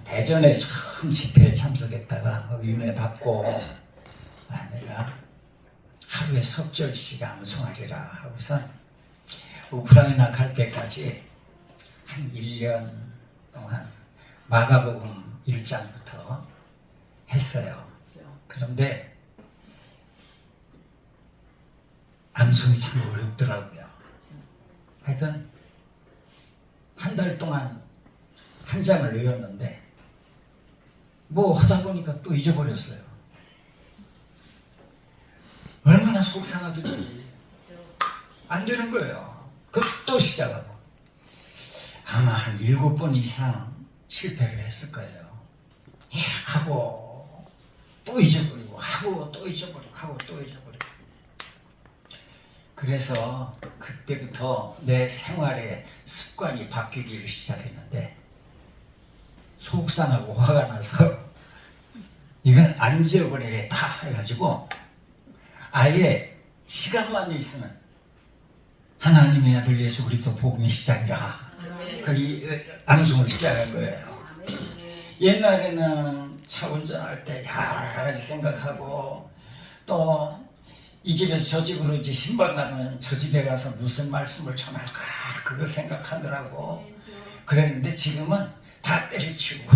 대전에 처음 집회에 참석했다가 은혜 받고 내가 하루에 석절씩 암송하리라 하고서 우크라이나 갈 때까지 한 1년 동안 마가복음 1장부터 했어요. 그런데 암송이 참 어렵더라고요. 하여튼 한 달 동안 한 장을 외웠는데 뭐 하다 보니까 또 잊어버렸어요. 얼마나 속상하든지 안 되는 거예요. 또 시작하고 아마 한 7번 이상 실패를 했을 거예요. 하고 또 잊어버리고 하고 또 잊어버리고 하고 또 잊어버리고. 그래서 그때부터 내 생활의 습관이 바뀌기 시작했는데 속상하고 화가 나서 이건 안 지워버리겠다 해가지고 아예 시간만 있으면 하나님의 아들 예수 그리스도 복음의 시작이라 거기 암송을 시작한 거예요. 옛날에는 차 운전할 때 여러 가지 생각하고 또 이 집에서 저 집으로 이제 신방 가면 저 집에 가서 무슨 말씀을 전할까 그거 생각하느라고 그랬는데 지금은 다 때려치우고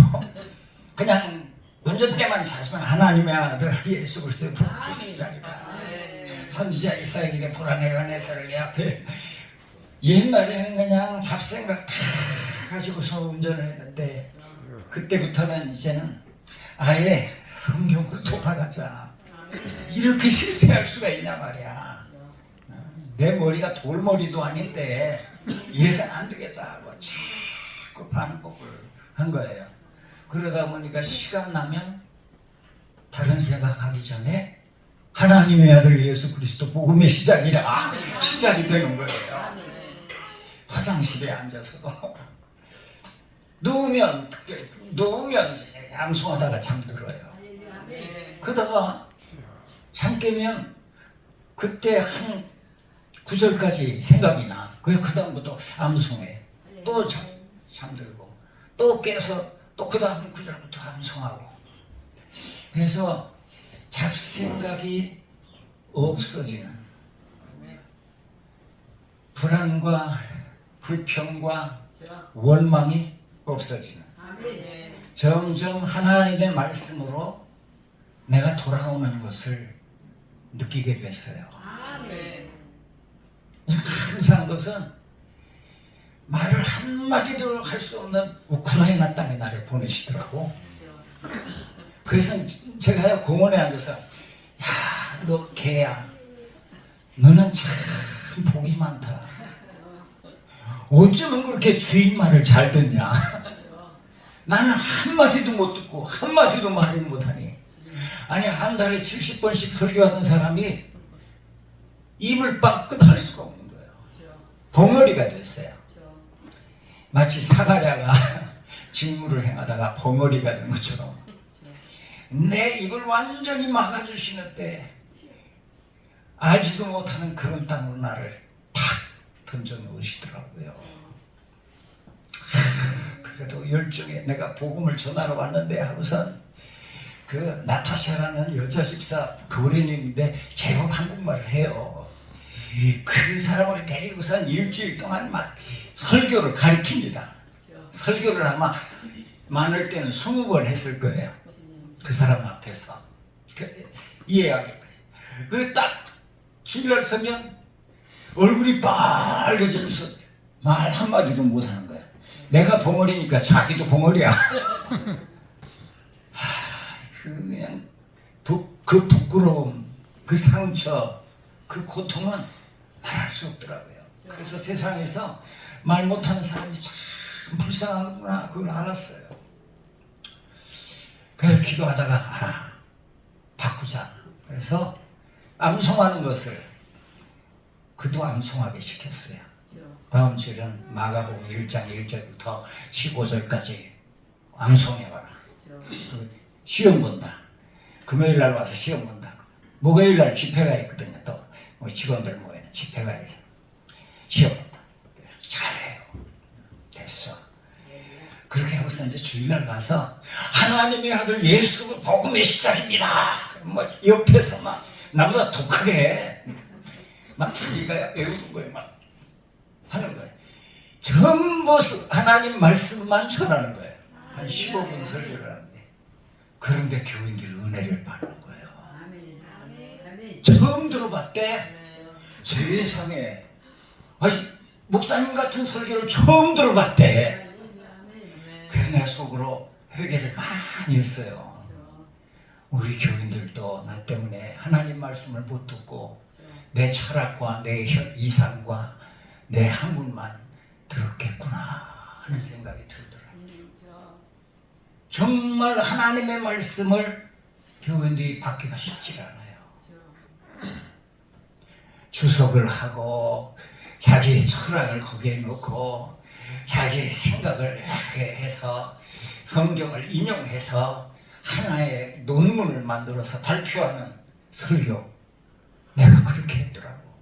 그냥 운전대만 찾으면 하나님의 아들 예수 그리스도의 복음의 시작이다. 선지자 이사야에게 보라 내가 내 살을 내 앞에. 옛날에는 그냥 잡생각 다 가지고서 운전을 했는데 그때부터는 이제는 아예 성경으로 돌아가자. 이렇게 실패할 수가 있냐 말이야. 내 머리가 돌머리도 아닌데 이래서는 안 되겠다 하고 자꾸 반복을 한 거예요. 그러다 보니까 시간 나면 다른 생각하기 전에 하나님의 아들 예수 그리스도 복음의 시작이라 시작이 되는 거예요. 화장실에 앉아서도 누우면 암송하다가 잠들어요. 그러다가 잠 깨면 그때 한 구절까지 생각이 나. 그 다음부터 암송해. 또 잠들고 또 깨서 또 그 다음 구절부터 암송하고. 그래서 잡생각이 없어지는 불안과 불평과 원망이 없어지는 점점 하나님의 말씀으로 내가 돌아오는 것을 느끼게 됐어요. 감사한 것은 말을 한마디도 할 수 없는 우크라이나 땅에 나를 보내시더라고. 그래서 제가 공원에 앉아서 야, 너 개야. 너는 참 복이 많다. 어쩌면 그렇게 주인 말을 잘 듣냐. 나는 한마디도 못 듣고 한마디도 말을 못하니. 아니 한 달에 70번씩 설교하던 사람이 입을 빵긋 할 수가 없는 거예요. 벙어리가 됐어요. 마치 사가랴가 직무를 행하다가 벙어리가 된 것처럼 내 입을 완전히 막아주시는데 알지도 못하는 그런 땅으로 나를 탁 던져 놓으시더라고요. 그래도 열정에 내가 복음을 전하러 왔는데 하고선 그 나타샤라는 여자 집사 교련인인데 제법 한국말을 해요. 그 사람을 데리고선 일주일 동안 막 설교를 가르칩니다. 설교를 아마 많을 때는 20번 했을 거예요. 그 사람 앞에서 이해하기까지. 그 딱 주일날 서면 얼굴이 빨개지면서 말 한마디도 못하는 거야. 내가 벙어리니까 자기도 벙어리야. 그냥 그 부끄러움, 그 상처, 그 고통은 말할 수 없더라고요. 그래서 세상에서 말 못하는 사람이 참 불쌍하구나 그걸 알았어요. 그래서 기도하다가 바꾸자. 그래서 암송하는 것을 그도 암송하게 시켰어요. 다음 주는 마가복음 1장 1절부터 15절까지 암송해봐라. 시험 본다. 금요일 날 와서 시험 본다. 목요일 날 집회가 있거든요. 또 우리 직원들 모이는 집회가 있어. 시험 본다. 잘해요. 됐어. 그렇게 하고서 이제 주일날 가서 하나님의 아들 예수 복음의 시작입니다. 뭐 옆에서 막 나보다 독하게 막 자기가 외우는 거예요. 막 하는 거예요. 전부 하나님 말씀만 전하는 거예요. 한 15분 설교를 하는데. 그런데 교인들이 은혜를 받는 거예요. 처음 들어봤대. 세상에. 아니, 목사님 같은 설교를 처음 들어봤대. 그래서 내 속으로 회개를 많이 했어요. 우리 교인들도 나 때문에 하나님 말씀을 못 듣고 내 철학과 내 이상과 내 학문만 들었겠구나 하는 생각이 들더라고요. 정말 하나님의 말씀을 교인들이 받기가 쉽지 않아요. 주석을 하고 자기의 철학을 거기에 넣고 자기의 생각을 해서 성경을 인용해서 하나의 논문을 만들어서 발표하는 설교, 내가 그렇게 했더라고.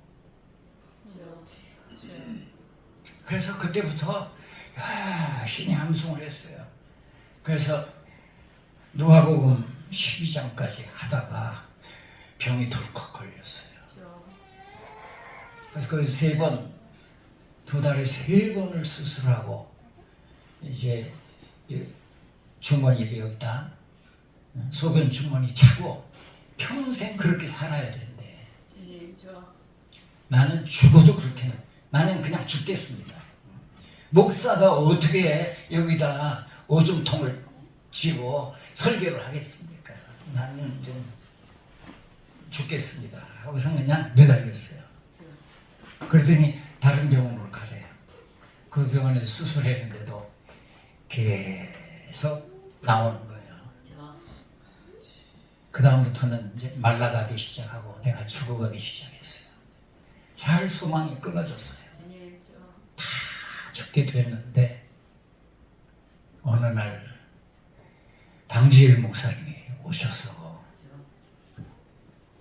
그래서 그때부터 신이 함송을 했어요. 그래서 누가복음 12장까지 하다가 병이 덜컥 걸렸어요. 그래서 그 3번, 2달에 3번을 수술하고 이제 주머니가 없다. 소변 주머니 차고 평생 그렇게 살아야 된대. 나는 죽어도 그렇게, 나는 그냥 죽겠습니다. 목사가 어떻게 여기다 오줌통을 쥐고 설교를 하겠습니까? 나는 좀 죽겠습니다. 하고서 그냥 매달렸어요. 그러더니 다른 병원으로 가래요. 그 병원에 수술했는데도 계속 나오는 거예요. 그 다음부터는 이제 말라가기 시작하고 내가 죽어가기 시작했어요. 잘 소망이 끊어졌어요. 다 죽게 됐는데 어느 날 방지일 목사님이 오셔서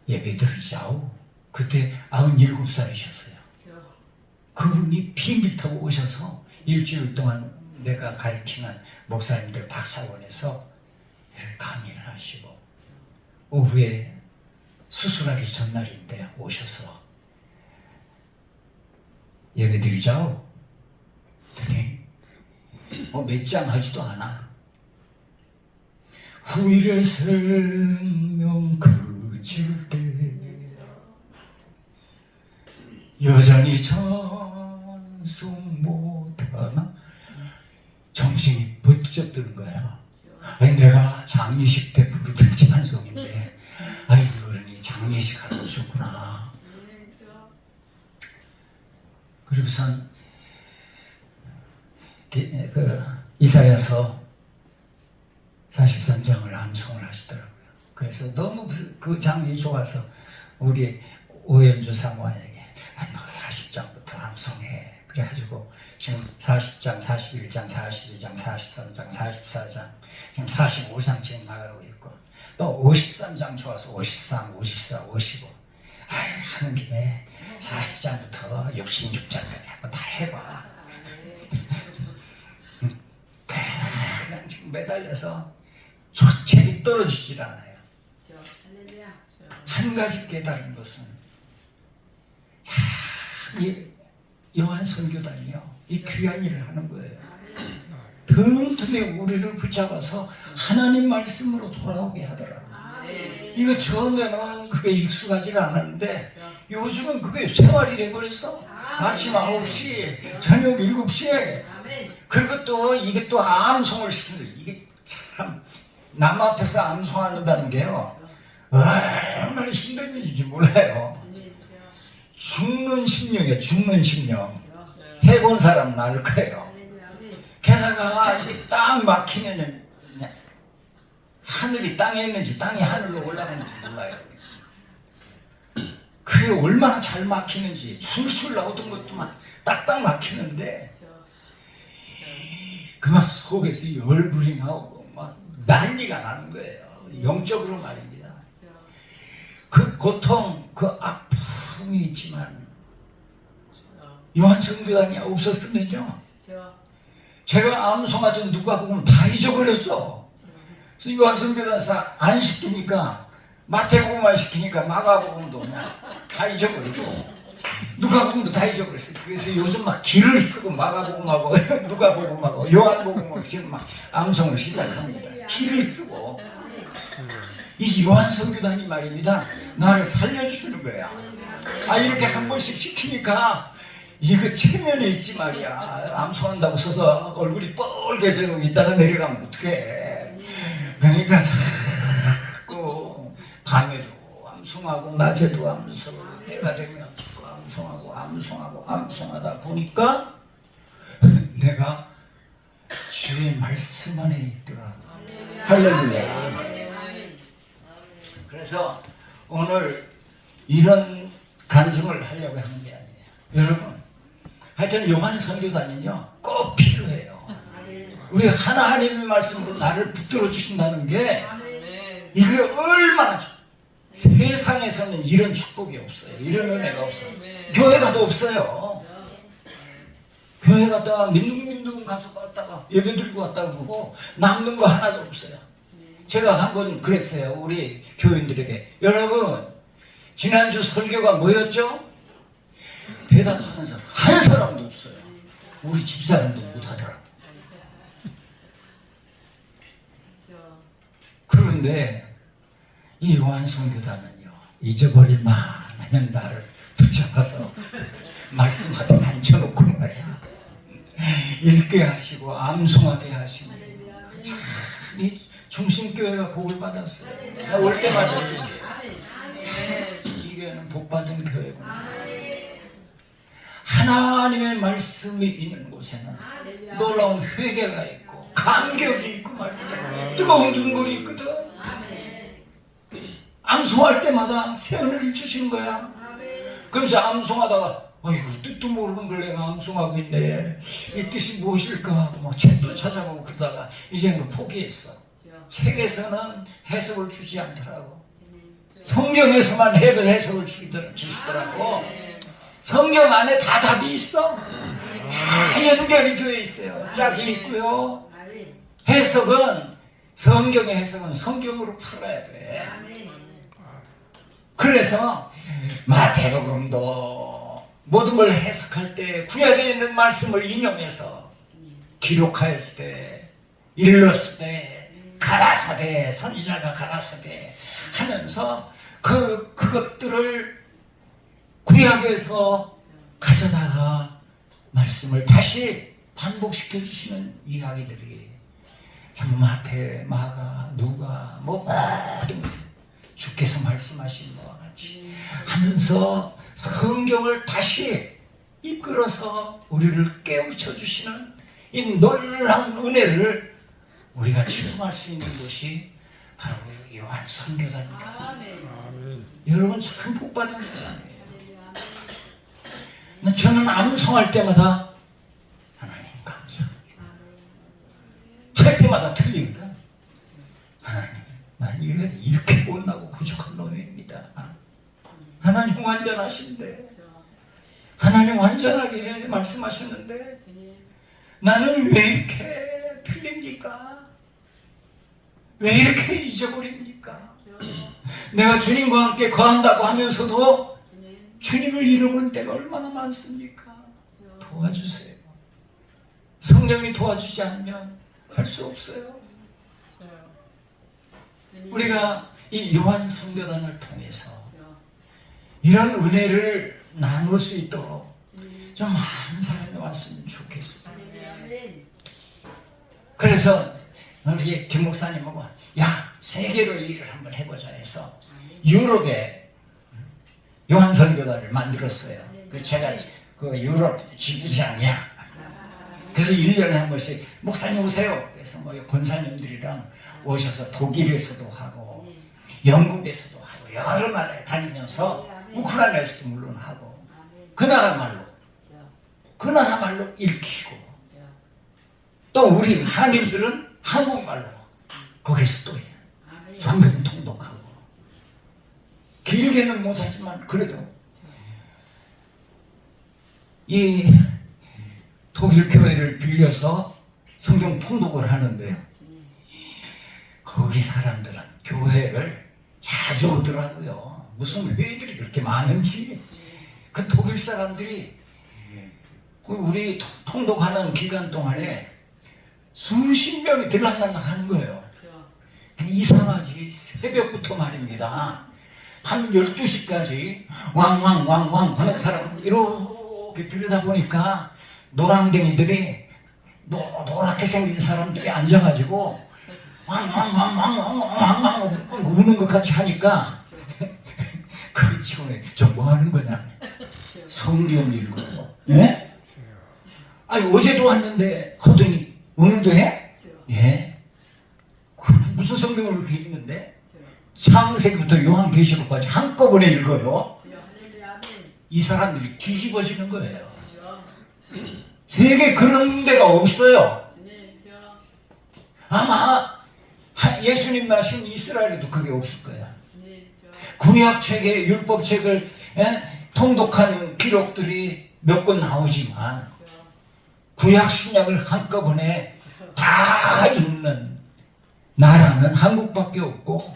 예배 드리자오. 그때 97살이셨어요. 그분이 비행기 타고 오셔서 일주일 동안 내가 가르치는 목사님들 박사원에서 강의를 하시고 오후에 수술하기 전날인데 오셔서 예배 드리자오. 그랬더니 몇 장 하지도 않아. 후일의 생명 그칠 때 여전히 찬송 못하나? 정신이 번쩍 드는 거야. 아니, 내가 장례식 때 부르던 찬송인데 아이 어른이 장례식 하러 오셨구나. 그리고선 이사야서 43장을 암송을 하시더라고요. 그래서 너무 그 장이 좋아서 우리 오연주 사모에게 너 40장부터 암송해. 그래가지고 지금 40장, 41장, 42장, 43장, 44장, 지금 45장 지금 나가고 있고 또 53장 좋아서 53, 54, 55 하는 김에 40장부터 66장까지 한번 다 해봐. 그래서 그냥 지금 매달려서 조책이 떨어지질 않아요. 한 가지 깨달은 것은 이 요한 선교단이요, 이 귀한 일을 하는 거예요. 틈틈이 우리를 붙잡아서 하나님 말씀으로 돌아오게 하더라고요. 이거 처음에는 그게 익숙하지 않았는데 요즘은 그게 생활이 돼버렸어. 아침 9시, 저녁 7시에. 그리고 또 이게 또 암송을 시키는 거예요. 이게 참 남 앞에서 암송한다는 게요, 얼마나 힘든 일인지 몰라요. 죽는 심령이에요. 죽는 심령. 해본 사람 나을 거예요. 게다가 이게 딱 막히면 하늘이 땅에 있는지 땅이 하늘로 올라가는지 몰라요. 그게 얼마나 잘 막히는지, 술술 나오던 것도 막 딱딱 막히는데 그 속에서 열불이 나오고 막 난리가 나는 거예요. 영적으로 말입니다. 그 고통, 그 아픔이 있지만 요한 선교단이 없었으면요, 제가 암송하던 누가복음 다 잊어버렸어. 그래서 요한성교단사 안 시키니까 마태복음만 시키니까 마가복음도 그냥 다 잊어버리고 누가복음도 다 잊어버렸어요. 그래서 요즘 막 길을 쓰고 마가복음하고 누가복음하고 요한복음하고 지금 막 암송을 시작합니다. 길을 쓰고 이 요한성교단이 말입니다. 나를 살려주는 거야. 아 이렇게 한 번씩 시키니까 이거 체면에 있지 말이야. 암송한다고 서서 얼굴이 뻘개져 있다가 내려가면 어떡해. 그러니까 자꾸 밤에도 암송하고 낮에도 암송, 때가 되면 암송하다 보니까 내가 주의 말씀 안에 있더라고. 할렐루야. 그래서 오늘 이런 간증을 하려고 하는 게 아니에요. 여러분, 하여튼 요한 선교단은요 꼭 필요해요. 우리 하나님의 말씀으로 나를 붙들어 주신다는 게 이게 얼마나 세상에서는 이런 축복이 없어요. 이런 은혜가 없어요. 교회 가도 없어요. 교회 갔다가 민둥민둥 가서 왔다가 예배 드리고 왔다가 보고 남는 거 하나도 없어요. 제가 한번 그랬어요. 우리 교인들에게. 여러분, 지난주 설교가 뭐였죠? 대답하는 사람 한 사람도 없어요. 우리 집사람도 못하더라고. 그런데 이 요한성교단은요 잊어버릴 만하면 나를 붙잡아서 말씀하게 앉혀놓고 말이야 읽게 하시고 암송하게 하시고 참 이 중심교회가 복을 받았어요. 올 때마다 이 교회는 복받은 교회구나. 하나님의 말씀이 있는 곳에는 놀라운 회개가 있고 감격이 있고 말이야. 뜨거운 눈물이 있거든. 암송할 때마다 새 은혜를 주시는 거야. 그래서 암송하다가 아이고 뜻도 모르는 걸 내가 암송하고 있네. 이 뜻이 무엇일까 하고 막 책도 찾아보고 그러다가 이제는 포기했어. 책에서는 해석을 주지 않더라고. 성경에서만 해석을 주시더라고. 성경 안에 다 답이 있어. 다 연결이 되어 있어요. 짝이 있고요. 해석은 성경의 해석은 성경으로 풀어야 돼. 그래서 마태복음도 모든 걸 해석할 때 구약에 있는 말씀을 인용해서 기록하였을 때, 일렀을 때, 가라사대, 선지자가 가라사대 하면서 그것들을 구약에서 가져다가 말씀을 다시 반복시켜 주시는 이야기들이 참 마태, 마가, 누가 뭐 모든 것을 주께서 말씀하신 것과 같이 하면서 성경을 다시 이끌어서 우리를 깨우쳐 주시는 이 놀라운 은혜를 우리가 체험할 수 있는 곳이 바로 요한 선교단입니다. 여러분 참 복받은 사람이에요. 저는 암송할 때마다 하나님 감사합니다. 할 때마다 틀리거든. 하나님, 난 이렇게 못나고 부족한 놈입니다. 하나님 완전하신데, 하나님 완전하게 말씀하셨는데 나는 왜 이렇게 틀립니까? 왜 이렇게 잊어버립니까? 내가 주님과 함께 거한다고 하면서도 주님을 잃어버린 때가 얼마나 많습니까? 도와주세요. 성령이 도와주지 않으면 할 수 없어요. 우리가 이 요한 성교단을 통해서 이런 은혜를 나눌 수 있도록 좀 많은 사람이 왔으면 좋겠습니다. 그래서 우리 김 목사님하고 세계로 일을 한번 해보자 해서 유럽에 요한 선교단을 만들었어요. 제가 그 유럽 지부장이야. 그래서 1년에 한 번씩 목사님 오세요. 그래서 뭐 권사님들이랑 오셔서 독일에서도 하고 영국에서도 하고 여러 나라에 다니면서 우크라이나에서도 물론 하고 그 나라 말로 읽히고 또 우리 한인들은 한국말로 거기서 또 해요. 성경 통독하고 길게는 못하지만 그래도 이 독일 교회를 빌려서 성경 통독을 하는데요. 거기 사람들은 교회를 자주 오더라고요. 무슨 회의들이 그렇게 많은지. 그 독일 사람들이 우리 통독하는 기간 동안에 수십 명이 들락날락 하는 거예요. 이상하지. 새벽부터 말입니다. 한 12시까지 왕왕왕왕 하는 사람 이렇게 들여다보니까 노랑댕이들이 노랗게 생긴 사람들이 앉아가지고 왕왕왕왕왕왕왕 우는 것 같이 하니까 그 친구네 저 뭐 하는 거냐? 성경 읽어요. 예? 아니 어제도 왔는데 하더니 오늘도 해? 예. 무슨 성경을 이렇게 읽는데? 창세기부터 요한계시록까지 한꺼번에 읽어요. 이 사람들이 뒤집어지는 거예요. 세계 그런 데가 없어요. 아마 예수님 나신 이스라엘에도 그게 없을 거야. 구약책에 율법책을 통독한 기록들이 몇 권 나오지만 구약 신약을 한꺼번에 다 읽는 나라는 한국밖에 없고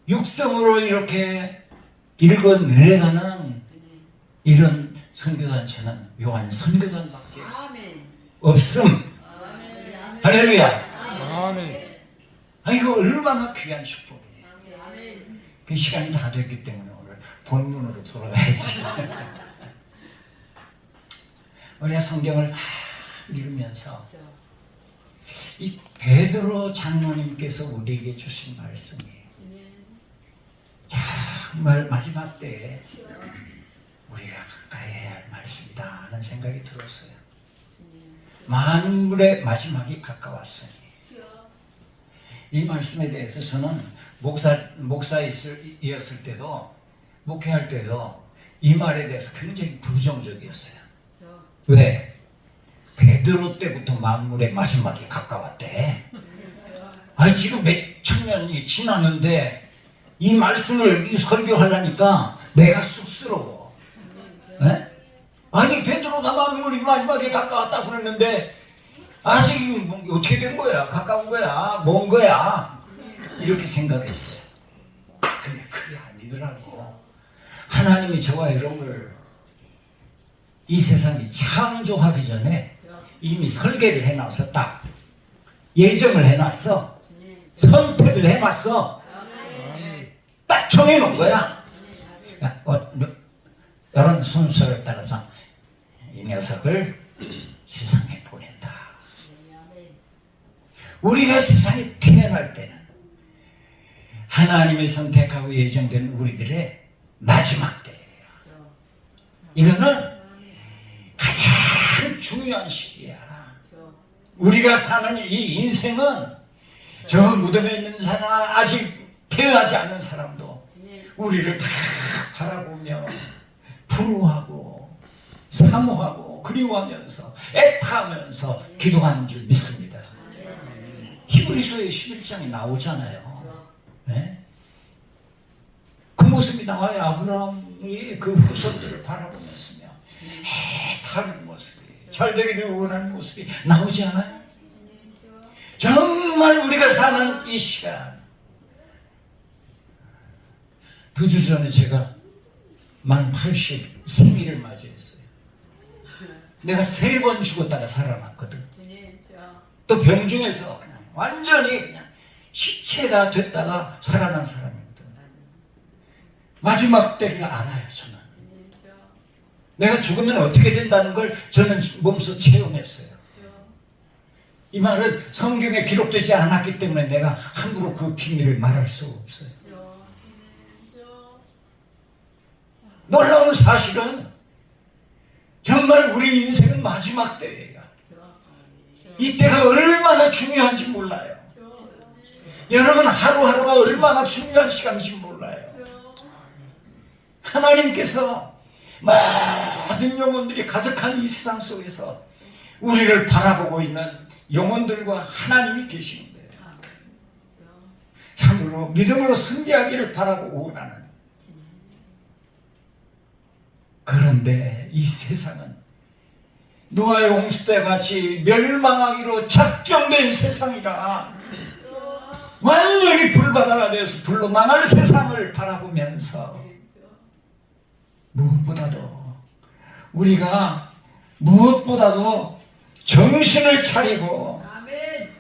육성으로 이렇게 읽어 내려가는 이런 선교단체는 요한 선교단밖에 없음. 할렐루야. 이거 얼마나 귀한 축복이에요. 그 시간이 다 됐기 때문에 오늘 본문으로 돌아가야지. 우리가 성경을 읽으면서 이 베드로 장로님께서 우리에게 주신 말씀이 정말 마지막 때에 우리가 가까이 해야 할 말씀이다 하는 생각이 들었어요. 만물의 마지막이 가까웠으니 이 말씀에 대해서 저는 목사이었을 때도 목회할 때도 이 말에 대해서 굉장히 부정적이었어요. 왜? 베드로 때부터 만물의 마지막이 가까웠대. 지금 몇 천 년이 지났는데 이 말씀을 설교하려니까 내가 쑥스러워. 네? 아니 베드로가 만물이 마지막에 가까웠다고 그랬는데 아직 어떻게 된 거야? 가까운 거야? 먼 거야? 이렇게 생각했어요. 근데 그게 아니더라고. 하나님이 저와 여러분을 이 세상이 창조하기 전에 이미 설계를 해놨어. 딱 예정을 해놨어. 선택을 해놨어. 딱 정해놓은 거야. 이런 순서를 따라서 이 녀석을 세상에 보낸다. 우리가 세상에 태어날 때는 하나님이 선택하고 예정된 우리들의 마지막 때예요. 이거는 가장 중요한 시기야. 우리가 사는 이 인생은 저 무덤에 있는 사람, 아직 태어나지 않는 사람도 우리를 다 바라보며 부러워하고 사모하고 그리워하면서 애타하면서 기도하는 줄 믿습니다. 히브리서의 11장에 나오잖아요. 네? 그 모습이 나와요. 아브라함이 그 후손들을 바라보면서며 애타는 모습이, 잘 되기를 원하는 모습이 나오지 않아요? 정말 우리가 사는 이 시간, 2주 전에 제가 만 80 생일을 맞이했어요. 내가 3번 죽었다가 살아났거든. 또 병중에서 그냥 완전히 그냥 시체가 됐다가 살아난 사람이거든. 마지막 때를 알아요, 저는. 내가 죽으면 어떻게 된다는 걸 저는 몸소 체험했어요. 이 말은 성경에 기록되지 않았기 때문에 내가 함부로 그 비밀을 말할 수 없어요. 놀라운 사실은 정말 우리 인생은 마지막 때예요. 이때가 얼마나 중요한지 몰라요. 여러분 하루하루가 얼마나 중요한 시간인지 몰라요. 하나님께서 모든 영혼들이 가득한 이 세상 속에서 우리를 바라보고 있는 영혼들과 하나님이 계시는 거예요. 참으로 믿음으로 승리하기를 바라고 원하는. 그런데 이 세상은 노아의 홍수때 같이 멸망하기로 작정된 세상이라 완전히 불바다가 되어서 불로 망할 세상을 바라보면서 무엇보다도 정신을 차리고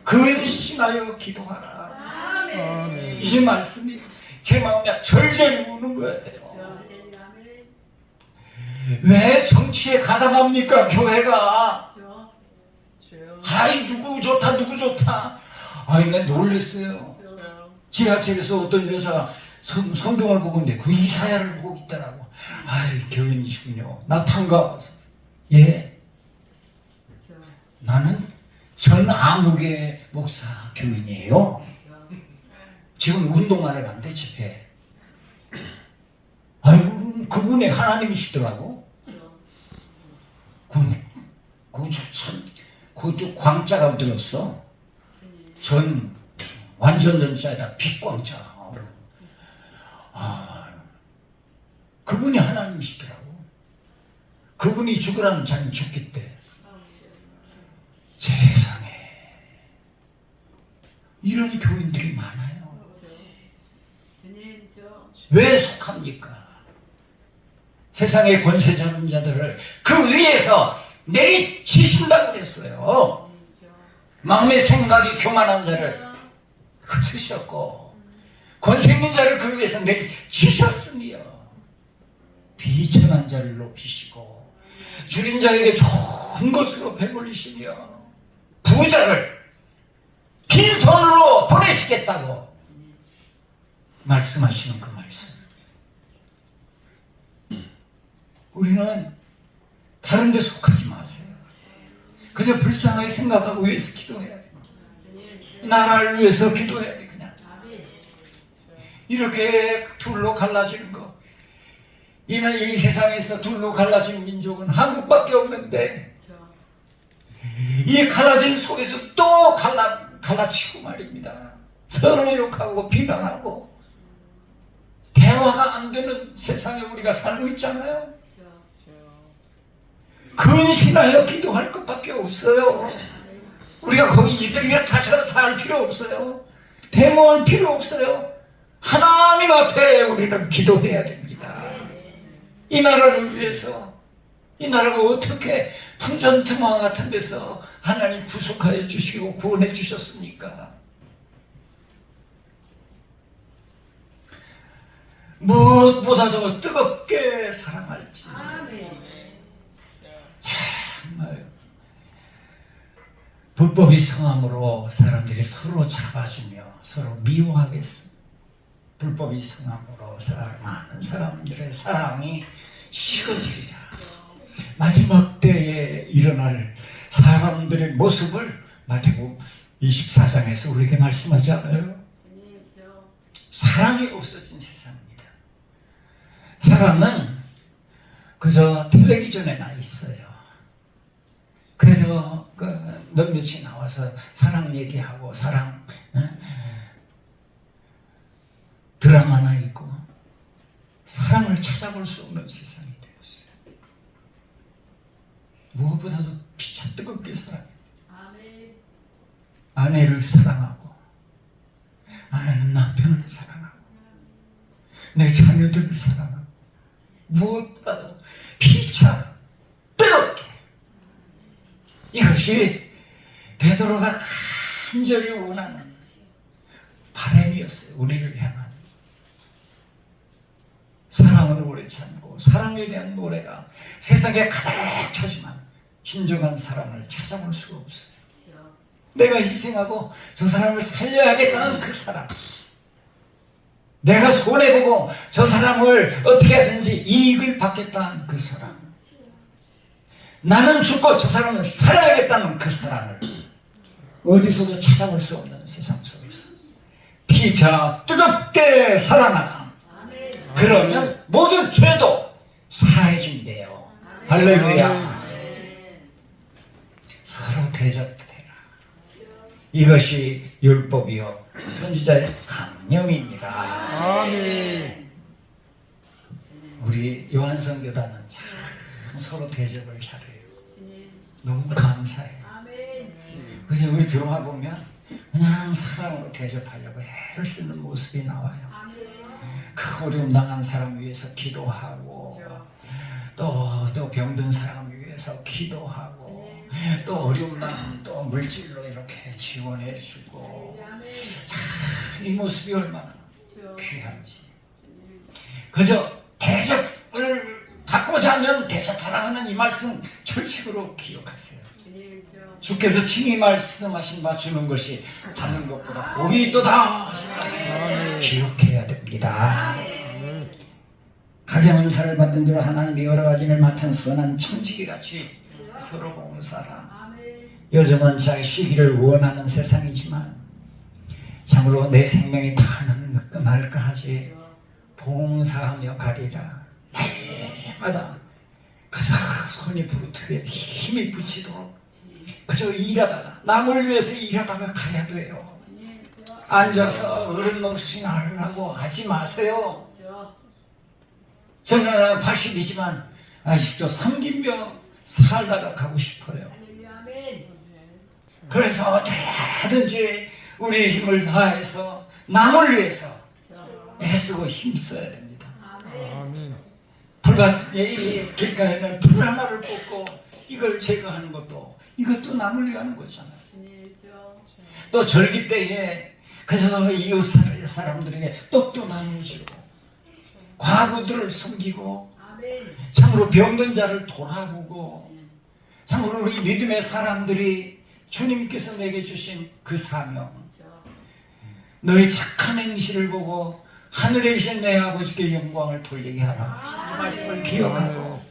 근신하여 기도하라. 이 말씀이 제 마음에 절절히 우는 거예요. 왜 정치에 가담합니까? 교회가 아이 누구 좋다 누구 좋다. 아이 난 놀랬어요. 지하철에서 어떤 여자가 성경을 보고 있는데 그 이사야를 보고 있더라고. 아이 교인이시군요. 나 반가워서. 예, 나는 전 아무개 목사 교인이에요. 지금 운동하러 간대 집회. 아이고 그분이 하나님이시더라고. 그것도 광자가 들었어. 완전 전자에다 빛광자. 그분이 하나님이시더라고. 그분이 죽으라면 자기는 죽겠대. 세상에 이런 교인들이 많아요. 왜 속합니까? 세상의 권세 잡은 자들을 그 위에서 내리치신다고 그랬어요. 마음의 생각이 교만한 자를 흩으셨고 권세 있는 자를 그 위에서 내리치셨으니요. 비천한 자를 높이시고 줄인 자에게 좋은 것으로 배불리시며 부자를 빈손으로 보내시겠다고 말씀하시는 그 말씀. 우리는 다른 데 속하지 마세요. 그저 불쌍하게 생각하고 위해서 기도해야 돼. 나라를 위해서 기도해야 돼. 그냥 이렇게 둘로 갈라지는 거. 이 세상에서 둘로 갈라진 민족은 한국밖에 없는데 이 갈라진 속에서 또 갈라치고 말입니다. 서로 욕하고 비난하고 대화가 안 되는 세상에 우리가 살고 있잖아요. 근신하여 기도할 것밖에 없어요. 우리가 거기 이들이가 다 할 필요 없어요. 데모할 필요 없어요. 하나님 앞에 우리는 기도해야 됩니다. 이 나라를 위해서. 이 나라가 어떻게 풍전등화 같은 데서 하나님 구속하여 주시고 구원해 주셨습니까? 무엇보다도 뜨겁게 사랑할지. 정말 불법이 성함으로 사람들이 서로 잡아주며 서로 미워하겠습니다. 불법이 성함으로 많은 사람들의 사랑이 식어지리라. 마지막 때에 일어날 사람들의 모습을 마태복음 24장에서 우리에게 말씀하지 않아요? 사랑이 없어진 세상입니다. 사랑은 그저 텔레비전에 나 있어요. 그래서 몇몇이 나와서 사랑 얘기하고 사랑 드라마나 있고 사랑을 찾아볼 수 없는 세상이 되었어요. 무엇보다도 피차 뜨겁게 사랑해요. 아내를 사랑하고 아내는 남편을 사랑하고 내 자녀들을 사랑하고 무엇보다도 피차 뜨겁게. 이것이 베드로가 간절히 원하는 바람이었어요. 우리를 향한 사랑은 오래 참고 사랑에 대한 노래가 세상에 가득 차지만 진정한 사랑을 찾아볼 수가 없어요. 내가 희생하고 저 사람을 살려야겠다는 그 사랑, 내가 손해보고 저 사람을 어떻게 하든지 이익을 받겠다는 그 사랑, 나는 죽고 저 사람은 살아야겠다는 그 사랑을 어디서도 찾아볼 수 없는 세상 속에서 피차 뜨겁게 사랑하라. 그러면 모든 죄도 사해진대요. 할렐루야. 서로 대접해라. 이것이 율법이요 선지자의 강령이니라. 아멘. 우리 요한성교단은 참 서로 대접을 잘해요. 너무 감사해요. 그래서 우리 들어와 보면 그냥 사랑으로 대접하려고 애를 쓰는 모습이 나와요. 그 어려움 당한 사람 위해서 기도하고 또 병든 사람 위해서 기도하고 또 어려움 당한 또 물질로 이렇게 지원해 주고 이 모습이 얼마나 귀한지. 그저 대접을 받고자 하면 대접하라 하는 이 말씀 철칙으로 기억하세요. 주께서 친히 말씀하신 바 주는 것이 받는 것보다 복이 있도다 기억해야 됩니다. 각양 은사를 받은 들 하나님이 여러 가지 일을 맡은 선한 청지기같이 서로 봉사하라. 요즘은 잘 쉬기를 원하는 세상이지만 참으로 내 생명이 다는 끝날까 하지 봉사하며 가리라. 날마다 그저 손이 부르트게 힘이 붙이도록 그저 일하다가 남을 위해서 일하다가 가야 돼요. 앉아서 어른 노릇이나 하려고 하지 마세요. 저는 80이지만 아직도 섬기며 살다가 가고 싶어요. 그래서 어떻게든지 우리 힘을 다해서 남을 위해서 애쓰고 힘써야 됩니다. 불같은 길가에는 불 하나를 뽑고 이걸 제거하는 이것도 남을 위하는 거잖아요. 또 절기 때에 그래서 이웃 사람들에게 떡도 나눠주고 과부들을 섬기고 참으로 병든 자를 돌아보고 참으로 우리 믿음의 사람들이 주님께서 내게 주신 그 사명, 너의 착한 행실을 보고 하늘에 계신 내 아버지께 영광을 돌리게 하라. 이 말씀을 기억하고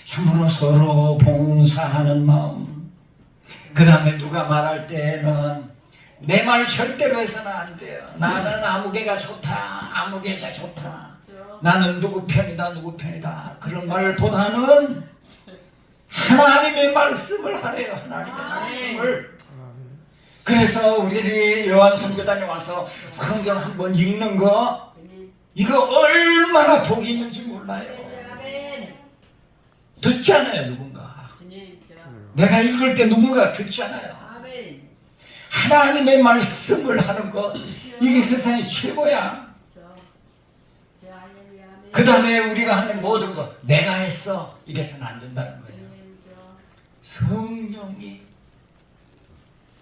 참으로 서로 봉사하는 마음. 그 다음에 누가 말할 때는 내 말 절대로 해서는 안 돼요. 나는 아무개가 좋다, 아무개자 좋다, 나는 누구 편이다 그런 말보다는 하나님의 말씀을 하래요. 하나님의 말씀을. 그래서 우리들이 요한 선교단에 와서 성경 한번 읽는 거 이거 얼마나 복이 있는지 몰라요. 듣잖아요. 누군가 내가 읽을 때 누군가 듣잖아요. 하나님의 말씀을 하는 것 이게 세상에 최고야. 그 다음에 우리가 하는 모든 것 내가 했어 이래서는 안 된다는 거예요. 성령이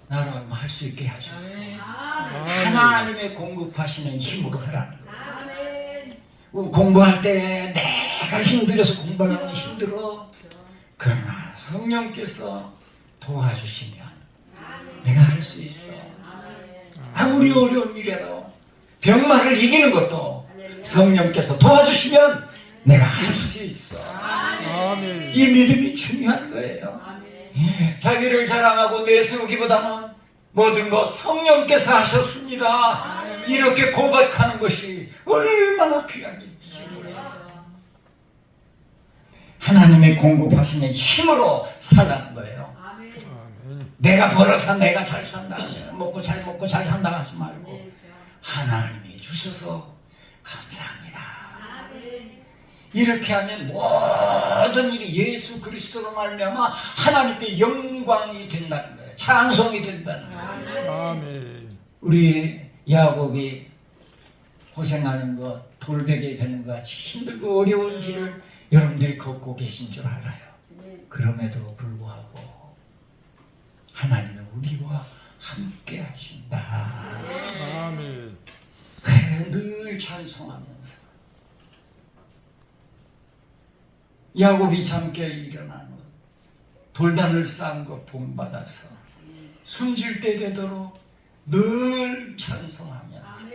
나로 할 수 있게 하셨어요. 하나님의 공급하시는 힘으로 하라는 거예요. 공부할 때 내가 힘들어서 공부하려면 힘들어. 그러나 성령께서 도와주시면 내가 할 수 있어. 아무리 어려운 일이라도 병마를 이기는 것도 성령께서 도와주시면 내가 할 수 있어. 이 믿음이 중요한 거예요. 자기를 자랑하고 내세우기보다는 모든 것 성령께서 하셨습니다. 이렇게 고백하는 것이 얼마나 귀한 일이지. 하나님의 공급하시는 힘으로 살라는 거예요. 내가 벌어서 내가 잘 산다, 먹고 잘 산다 하지 말고 하나님이 주셔서 감사합니다. 이렇게 하면 모든 일이 예수 그리스도로 말미암아 하나님께 영광이 된다는 거예요. 찬송이 된다는 거예요. 아멘. 우리 야곱이 고생하는 것, 돌베개 베는 것 같이 힘들고 어려운 길을 여러분들이 걷고 계신 줄 알아요. 그럼에도 불구하고 하나님은 우리와 함께 하신다. 아멘. 늘 찬송하면서 야곱이 잠깨 일어나는 돌단을 쌓은 것 본받아서 숨질 때 되도록 늘 찬송하면서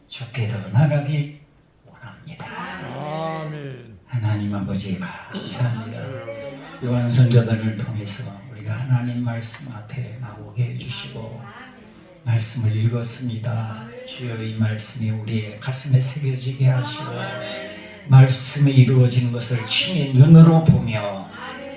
주께로 나가기 원합니다. 아멘. 하나님 아버지 감사합니다. 요한 선교단을 통해서 우리가 하나님 말씀 앞에 나오게 해주시고 말씀을 읽었습니다. 주여 이 말씀이 우리의 가슴에 새겨지게 하시고 말씀이 이루어지는 것을 친히 눈으로 보며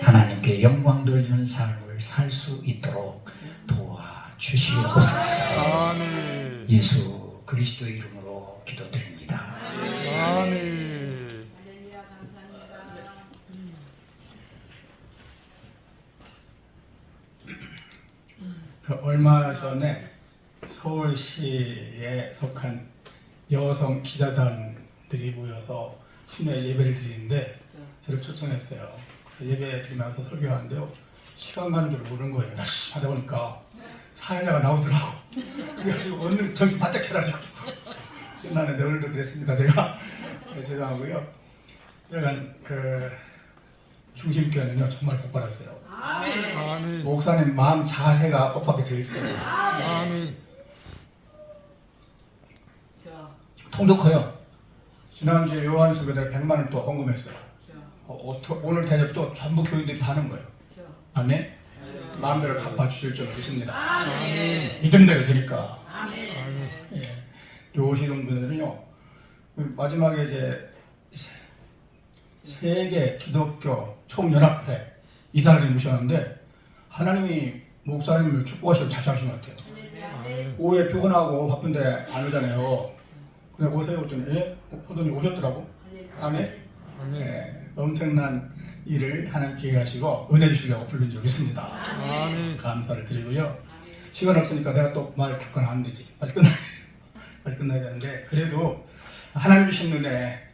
하나님께 영광 돌리는 삶을 살 수 있도록 도와주시옵소서. 아멘. 예수 그리스도의 이름으로 기도드립니다. 아멘. 얼마 전에 서울시에 속한 여성 기자단들이 모여서 신년 예배를 드리는데 저를 초청했어요. 예배 드리면서 설교하는데요. 시간 가는 줄 모르는 거예요. 열심히 하다 보니까 사회자가 나오더라고. 그래가지고 얼른 정신 바짝 차려가지고 끝나는데 오늘도 그랬습니다. 제가 죄송하고요. 약간 그 중심교회는요 정말 복 받았어요. 아멘. 목사님 마음 자세가 똑바르게 되어 있어요. 아멘. 통독해요. 지난주에 요한수교대 100만 원 또 헌금했어요. 오늘 대접도 전부 교인들이 다 하는 거예요. 아멘. 마음대로 갚아주실 줄 믿습니다. 아멘. 믿음대로 되니까. 아멘. 예. 오시는 분들은요 마지막에 이제 세계 기독교 총연합회 이사를 모셨는데 하나님이 목사님을 축복하시고 자처하신 것 같아요. 아멘. 오후에 피곤하고 바쁜데 안 오잖아요. 근데 오세요 했더니 예? 호돈이 오셨더라고. 아멘. 아멘. 예, 엄청난 일을 하는 기회 가시고 은혜 주시려고 부른 줄 믿습니다. 아멘. 감사를 드리고요. 시간 없으니까 내가 또 말 닫거나 안 되지. 빨리 끝나야 되는데 그래도 하나님 주신 은혜